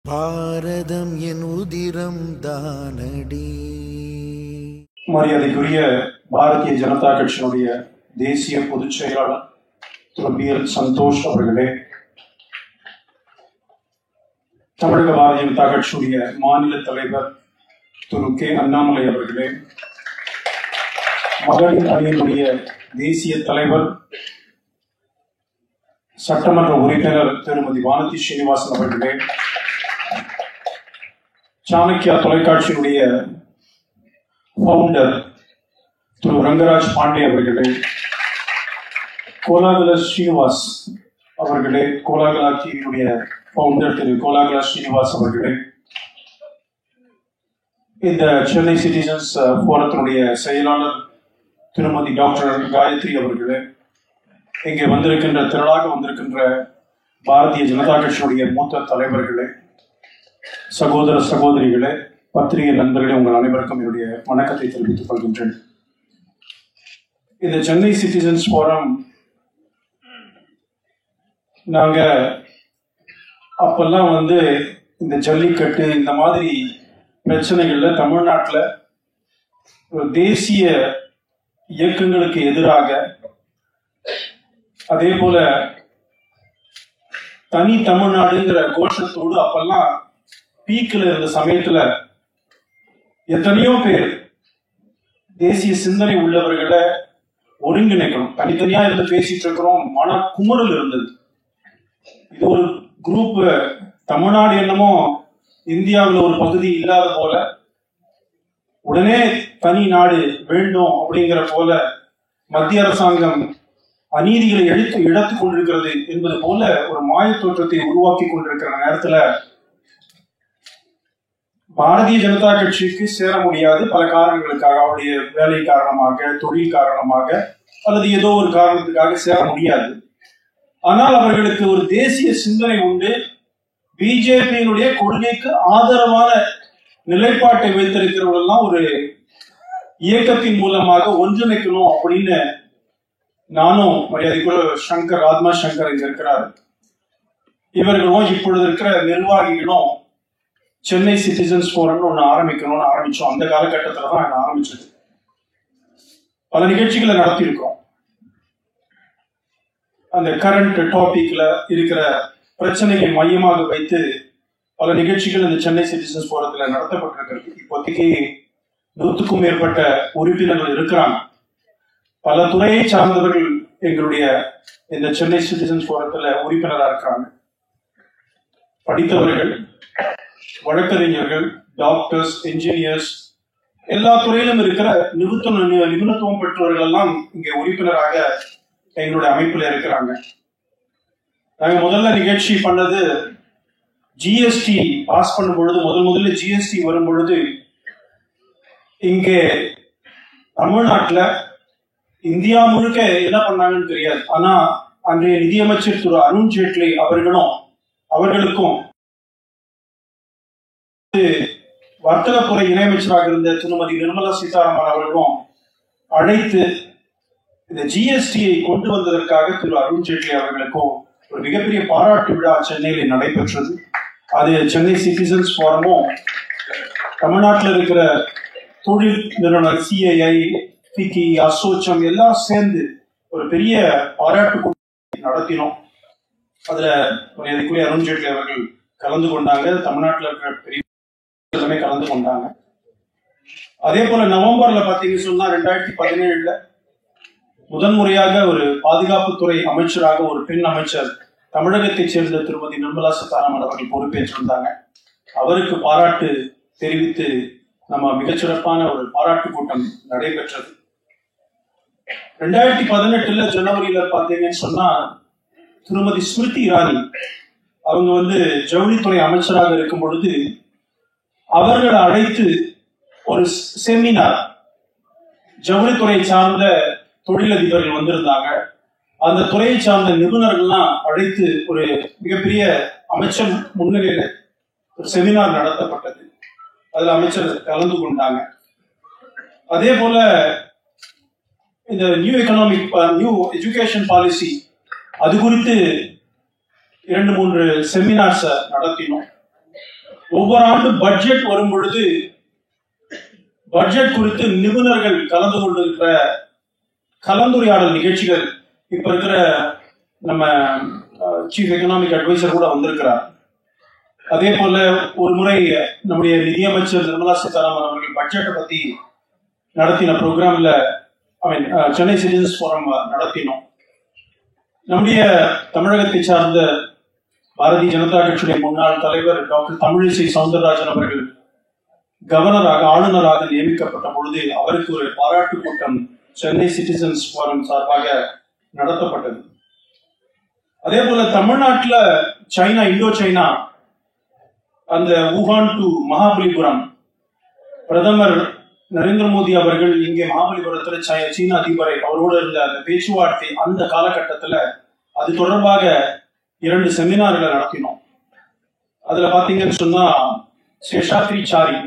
பாரதம் என் உதிரம் தானடி. மரியாதைக்குரிய பாரதிய ஜனதா கட்சியினுடைய தேசிய பொதுச் செயலாளர் திரு பி.எல். சந்தோஷ் அவர்களே, தமிழக பாரதிய ஜனதா கட்சியுடைய மாநில தலைவர் திரு கே. அண்ணாமலை அவர்களே, மகளிர் அணியினுடைய தேசிய தலைவர் சட்டமன்ற உறுப்பினர் திருமதி வானதி ஸ்ரீனிவாசன் அவர்களே, சாணக்கியா தொலைக்காட்சியினுடைய ஃபவுண்டர் திரு ரங்கராஜ் பாண்டே அவர்களே, கோலாகல ஸ்ரீனிவாஸ் அவர்களே, கோலாகலா டிவியுடைய ஃபவுண்டர் திரு கோலாகலா ஸ்ரீனிவாஸ் அவர்களே, இந்த சென்னை சிட்டிசன்ஸ் போரத்தினுடைய செயலாளர் திருமதி டாக்டர் காயத்ரி அவர்களே, இங்கே திரளாக வந்திருக்கின்ற பாரதிய ஜனதா கட்சியுடைய மூத்த தலைவர்களே, சகோதர சகோதரிகளே, பத்திரிகை நண்பர்களே, உங்கள் அனைவருக்கும் என்னுடைய வணக்கத்தை தெரிவித்துக் கொள்கின்றேன். இந்த சென்னை சிட்டிசன்ஸ் போரம் நாங்க அப்பெல்லாம் இந்த ஜல்லிக்கட்டு இந்த மாதிரி பிரச்சனைகள்ல தமிழ்நாட்டில் ஒரு தேசிய இயக்கங்களுக்கு எதிராக, அதே போல தனி தமிழ்நாடுங்கிற கோஷத்தோடு அப்பெல்லாம் பீக்கில் இருந்த சமயத்துல எத்தனையோ பேர் தேசிய சிந்தனை உள்ளவர்களை ஒருங்கிணைக்கணும். தனித்தனியா இருந்து பேசிட்டு இருக்கிறோம், மன குமுறல் இருந்தது. இது ஒரு குரூப், தமிழ்நாடு என்னமோ இந்தியாவில் ஒரு பகுதி இல்லாத போல, உடனே தனி நாடு வேண்டும் அப்படிங்கிற போல மத்திய அரசாங்கம் அநீதிகளை இழத்துக் கொண்டிருக்கிறது என்பது போல ஒரு மாய தோற்றத்தை உருவாக்கி கொண்டிருக்கிற நேரத்துல பாரதிய ஜனதா கட்சிக்கு சேர முடியாது. பல காரணங்களுக்காக, அவருடைய வேலை காரணமாக, தொழில் காரணமாக, அல்லது ஏதோ ஒரு காரணத்துக்காக சேர முடியாது. ஆனால் அவர்களுக்கு ஒரு தேசிய சிந்தனை உண்டு. பிஜேபியினுடைய கொள்கைக்கு ஆதரவான நிலைப்பாட்டை வைத்திருக்கிறவர்களெல்லாம் ஒரு இயக்கத்தின் மூலமாக ஒன்றிணைக்கணும் அப்படின்னு நானும் மரியாதைக்குள்ள சங்கர், ஆத்மா சங்கர் இங்க இருக்கிறார், இவர்களும் இப்பொழுது இருக்கிற நிர்வாகிகளும் சென்னை சிட்டிசன்ஸ் போரம்னு ஒன்று ஆரம்பிக்கணும்னு ஆரம்பிச்சோம். அந்த காலகட்டத்தில் தான் நாங்கள் ஆரம்பிச்சது. பல நிகழ்ச்சிகளை நடத்தியிருக்கோம். அந்த கரண்ட் டாபிக்ல இருக்கிற பிரச்சனைகளை மையமாக வைத்து பல நிகழ்ச்சிகள் இந்த சென்னை சிட்டிசன்ஸ் போரத்தில் நடத்தப்பட்டிருக்கிறது. இப்போதைக்கு 100க்கும் மேற்பட்ட உறுப்பினர்கள் இருக்கிறாங்க. பல துறையை சார்ந்தவர்கள் எங்களுடைய இந்த சென்னை சிட்டிசன்ஸ் போரத்தில் உறுப்பினராக இருக்கிறாங்க. படித்தவர்கள், வழக்கறிஞர்கள், டாக்டர்ஸ், என்ஜினியர்ஸ், எல்லா துறையிலும் இருக்கிற நிபுணத்துவம் பெற்றவர்கள் எல்லாம் இங்கே உறுப்பினராக எங்களுடைய அமைப்பில் இருக்கிறாங்க. நாங்க முதல்ல நிகழ்ச்சி பண்ணது ஜிஎஸ்டி பாஸ் பண்ணும் பொழுது, முதல்ல ஜிஎஸ்டி வரும் பொழுது இங்கே தமிழ்நாட்டில் இந்தியா முழுக்க என்ன பண்ணாங்கன்னு தெரியாது. ஆனா அன்றைய நிதியமைச்சர் திரு அருண் ஜேட்லி அவர்களுக்கும் வர்த்தகத்துறை இணையமைச்சராக இருந்த திருமதி நிர்மலா சீதாராமன் அவர்களும் அழைத்து இந்த ஜிஎஸ்டியை கொண்டு வந்ததற்காக திரு அருண் ஜேட்லி அவர்களுக்கும் ஒரு மிகப்பெரிய பாராட்டு விழா சென்னையில் நடைபெற்றது. அது சென்னை சிட்டிசன்ஸ் போரமும் தமிழ்நாட்டில் இருக்கிற தொழில் நிறுவனர் சிஐஐ, ஃபிக்கி, அசோச்சம் எல்லாம் சேர்ந்து ஒரு பெரிய பாராட்டு நடத்தினோம். அதுல மரியாதைக்குரிய அருண் ஜேட்லி அவர்கள் கலந்து கொண்டாங்க. தமிழ்நாட்டில் இருக்கிற பெரிய கலந்து கொண்டாங்க. அதே போல நவம்பர்ல பாத்தீங்கன்னு சொன்னா 2017 முதன்முறையாக ஒரு பாதுகாப்புத்துறை அமைச்சராக ஒரு பெண் அமைச்சர் தமிழகத்தைச் சேர்ந்த திருமதி நிர்மலா சீதாராமன் அவர்கள் பொறுப்பேற்றிருந்தாங்க. அவருக்கு பாராட்டு தெரிவித்து நம்ம மிகச்சிறப்பான ஒரு பாராட்டு கூட்டம் நடைபெற்றது. 2018 ஜனவரியில பாத்தீங்கன்னு சொன்னா திருமதி ஸ்மிருதி இரானி அவங்க ஜவுளித்துறை அமைச்சராக இருக்கும் பொழுது அவர்களை அழைத்து ஒரு செமினார், ஜவுளித்துறை சார்ந்த தொழிலதிபர்கள் வந்திருந்தாங்க. அந்த துறையை சார்ந்த நிபுணர்கள்லாம் அழைத்து ஒரு மிகப்பெரிய அமைச்சர் முன்னிலையில் ஒரு செமினார் நடத்தப்பட்டது. அதுல அமைச்சர் கலந்து கொண்டாங்க. அதே போல இந்த நியூ எஜுகேஷன் பாலிசி அது குறித்து 2-3 செமினார்ஸ் நடத்தினோம். ஒவ்வொரு ஆண்டு பட்ஜெட் வரும் பொழுது பட்ஜெட் குறித்து நிபுணர்கள் கலந்து கொண்டிருக்கிற கலந்துரையாடல் நிகழ்ச்சிகள் இப்ப இருக்கிற நம்ம சீஃப் எக்கனாமிக் அட்வைசர் கூட வந்திருக்கிறார். அதே போல ஒரு முறை நம்முடைய நிதியமைச்சர் நிர்மலா சீதாராமன் அவர்கள் பட்ஜெட்டை பத்தி நடத்தின ப்ரோக்ராம்ல சென்னை சிட்டிசன்ஸ் ஃபோரம் நடத்தினோம். நம்முடைய தமிழகத்தை சார்ந்த பாரதிய ஜனதா கட்சியுடைய முன்னாள் தலைவர் டாக்டர் தமிழிசை சவுந்தரராஜன் அவர்கள் ஆளுநராக நியமிக்கப்பட்ட பொழுது அவருக்கு ஒரு பாராட்டு கூட்டம் சென்னை சிட்டிசன்ஸ் ஃபோரம் சார்பாக நடத்தப்பட்டது. அதே போல தமிழ்நாட்டில் இந்தோ சைனா அந்த wuhan டு மகாபலிபுரம் பிரதமர் நரேந்திர மோடி அவர்கள் இங்கே மகாபலிபுரத்தில் சீன அதிபரை அவரோடு இருந்த அந்த பேச்சுவார்த்தை அந்த காலகட்டத்தில் அது தொடர்பாக 2 செமினார்களை நடத்தினோம். அதுல பாத்தீங்கன்னு சொன்னா சேஷாத்ரி சாரி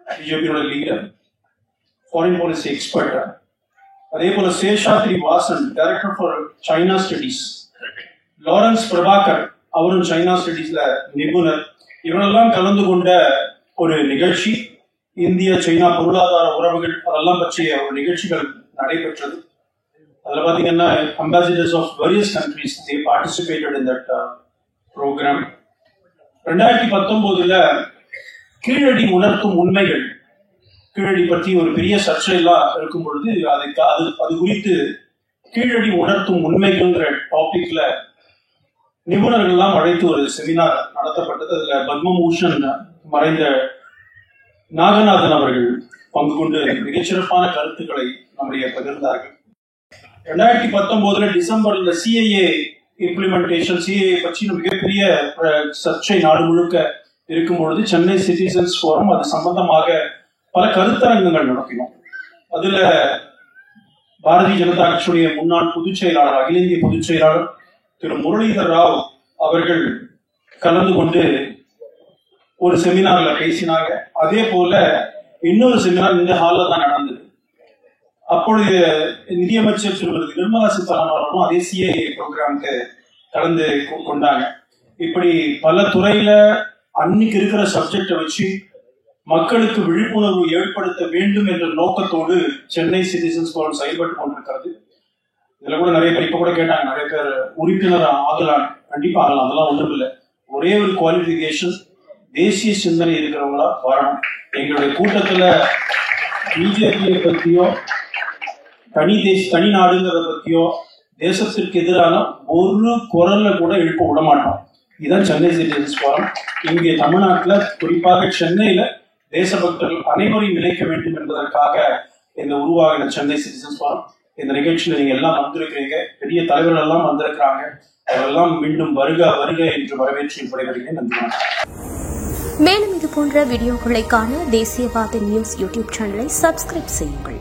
பிஜேபியோட லீடர், ஃபாரின் பாலிசி எக்ஸ்பர்ட், அதே போல Seshadri Vasan director for China studies, Lawrence Prabhakar அவரும் சைனா ஸ்டடிஸ்ல நிபுணர், இவரெல்லாம் கலந்து கொண்ட ஒரு நிகழ்ச்சி. இந்திய சைனா பொருளாதார உறவுகள் அதெல்லாம் பற்றிய ஒரு நிகழ்ச்சிகள் நடைபெற்றது. அதுல பாத்தீங்கன்னா ambassadors of various countries they participated in that program. 2019 Keezhadi உணர்த்தும் உண்மைகள், கீழடி பற்றி ஒரு பெரிய சர்ச்சையெல்லாம் இருக்கும் பொழுது அது குறித்து கீழடி உணர்த்தும் உண்மைகள்ன்ற டாபிக்ல நிபுணர்கள் எல்லாம் அழைத்து ஒரு செமினார் நடத்தப்பட்டது. அதுல பத்மபூஷன் மறைந்த நாகநாதன் அவர்கள் பங்கு கொண்டு மிகச்சிறப்பான கருத்துக்களை நம்முடைய பகிர்ந்தார்கள். 2019 டிசம்பர்ல சிஏஏ இம்ப்ளிமெண்டேஷன், சிஏஏ பற்றி மிகப்பெரிய சர்ச்சை நாடு முழுக்க இருக்கும் பொழுது சென்னை சிட்டிசன்ஸ் ஃபோரம் அது சம்பந்தமாக பல கருத்தரங்கங்கள் நடத்தினோம். அதுல பாரதிய ஜனதா கட்சியுடைய முன்னாள் பொதுச் செயலாளர், அகில இந்திய பொதுச் செயலாளர் திரு முரளிதர் ராவ் அவர்கள் கலந்து கொண்டு ஒரு செமினார்ல பேசினாங்க. அதே போல இன்னொரு செமினார் இந்த ஹால்ல தான் நடந்தது. அப்பொழுது நிதியமைச்சர் திருமதி நிர்மலா சீதாராமன் அவர்களும் அதே சிஏஏ ப்ரோக்ராமுக்கு கலந்து கொண்டாங்க. இப்படி பல துறையில அன்னைக்கு இருக்கிற சப்ஜெக்டை வச்சு மக்களுக்கு விழிப்புணர்வு ஏற்படுத்த வேண்டும் என்ற நோக்கத்தோடு சென்னை சிட்டிசன்ஸ் ஃபோரம் செயல்பட்டு கொண்டிருக்கிறது. இதுல கூட நிறைய பேர் இப்ப கூட கேட்டாங்க, நிறைய பேர் உறுப்பினர் ஆகலாம். கண்டிப்பா ஆகலாம், அதெல்லாம் ஒன்றும் இல்லை. ஒரே ஒரு குவாலிபிகேஷன், தேசிய சிந்தனை இருக்கிறவங்களா வரணும். எங்களுடைய கூட்டத்துல பிஜேபியை பத்தியோ தனி நாடுங்கிறத பத்தியோ தேசத்திற்கு எதிரான ஒரு குரல்ல கூட எழுப்ப விட மாட்டோம். இதுதான் சென்னை சிட்டிசன்ஸ் ஃபோரம். இங்கே தமிழ்நாட்டில் குறிப்பாக சென்னையில தேசபக்தர்கள் அனைவரையும் இணைக்க வேண்டும் என்பதற்காக இந்த உருவாகின சென்னை சிட்டிசன்ஸ் ஃபோரம். இந்த நிகழ்ச்சியில நீங்க எல்லாம் வந்திருக்கிறீங்க, பெரிய தலைவர்கள் எல்லாம் வந்திருக்கிறாங்க. அவரெல்லாம் மீண்டும் வருக வருக என்று வரவேற்று விடைபெறுகிறேன். நன்றி. மேலும் இது போன்ற வீடியோக்களை காண தேசியவாத நியூஸ் யூடியூப் சேனலை சப்ஸ்கிரைப் செய்யுங்கள்.